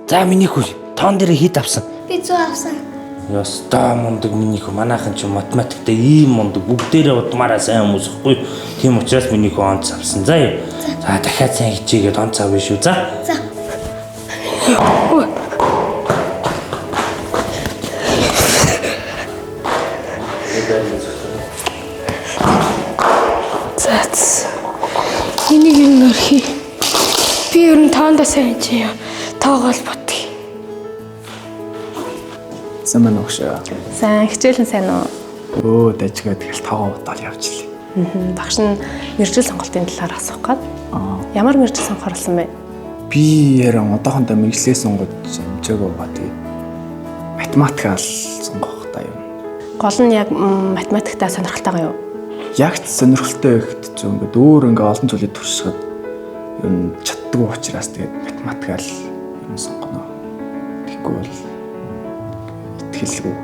За миний хүү тоон дээр хит авсан. Би 100 авсан. Яста мундаг миний хүү манайхан ч математикт ийм мундаг бүгдээрээ удмаараа сайн хүмүүс ихгүй. Тийм учраас миний хүү онц авсан. За юу. За дахиад сайн хичээгээд онц авъя шүү. За. За. За. Энийг юу нэрхий? Би ер нь таандаа сайн чи тоогоол ботгий. Сайн өгшөө. Сайн хичээлэн сайн уу? Өө дажгаад тэгэл тоогоо бодоод явчихлаа. Багш нь мэргэжил сонголтын талаар асуух гээд. Ямар мэргэжил сонгохорлсон бэ? Би яран одоохондоо мэргэжлээ сонгож амжаагүй ба тэгээ математикаар сонгох та юм. Гол нь яг математиктаа сонирхолтой юу? Яг ч сонирхолтой ихт ч ингээд өөр ингээд олон зүйлийг туршихад юм чаддгүй учраас тэгээд математикаар юм сонгоно. Тэгэхгүй бол итгэлгүй.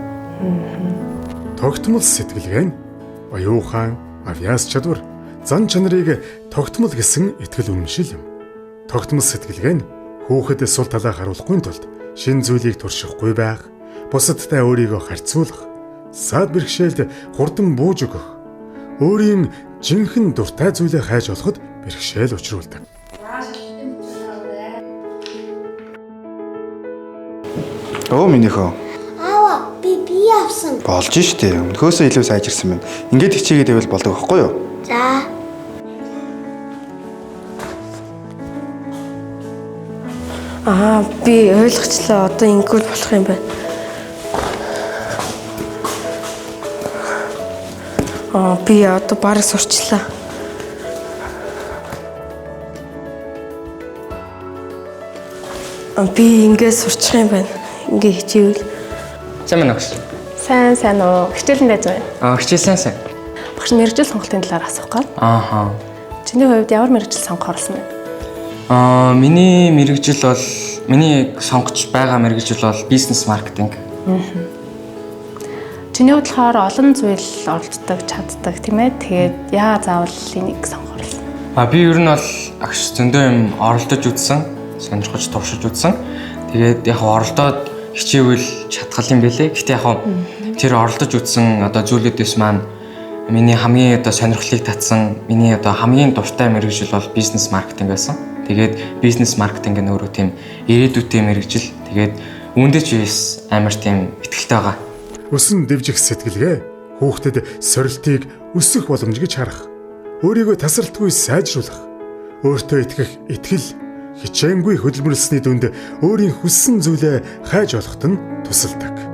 Тогтмол сэтгэлгээ нь оюухан, авьяас чадвар, зан чанарыг тогтмол гэсэн итгэл үнэмшил юм. Тогтмол сэтгэлгээ нь хүүхэд сул талаа харуулахгүй тулд шин зүйлийг туршихгүй байх, бусадтай өөрийгөө харьцуулах, саад бэрхшээлд хурдан бууж өгөх, өөрийн жинхэнэ дуртай зүйлээ хайж олоход бэрхшээл учруулдаг. Оо минийхөө. Аава би авсан. Болж штэ. Өнөхөөсөө илүү сайжирсан байна. Ингээд хичээгээд байвал болдог байхгүй юу? За. Би ойлгочлаа. Одоо ингэвэл болох юм байна. Би одоо бараг сурчлаа. Би ингээд сурчих юм байна. Ингээ хичээвэл. Сайн байна уу? Сайн уу? Хичээлэн байж байна. Хичээл сайн. Багш мэргэжил сонголтын талаар асуух гээд. Чиний хувьд ямар мэргэжил сонгох орлсон бэ? Миний мэргэжил бол миний сонгож байгаа мэргэжил бол бизнес маркетинг. Чиний хувьд болохоор олон зүйл оролцдог, чаддаг тийм ээ. Тэгээд яа заавал энийг сонгох орлсон? Би ер нь бол агш зөндөө юм оролдож үзсэн, сонирхож туршиж үзсэн. Тэгээд яг оролдоод хичээвэл чадхал юм бэлээ. Гэтэ яг тэр оролдож үзсэн одоо зүйлүүдээс маань миний хамгийн одоо сонирхлыг татсан, миний одоо хамгийн дуртай мэргэжил бол бизнес маркетинг байсан. Тэгээд бизнес маркетинг нь өөрөө тийм ирээдүйтэй мэргэжил. Тэгээд үүндээ ч бас амар тийм ихтэлтэй байгаа. Өсөн дэвжих сэтгэлгээ хүүхдэд сорилтыг өсөх боломж гэж харах, өөрийгөө тасралтгүй сайжруулах, өөртөө итгэх итгэл, хичээнгүй хөдөлмөрлсөний дүнд өөрийн хүссэн зүйлээ хайж олоход нь тусалдаг.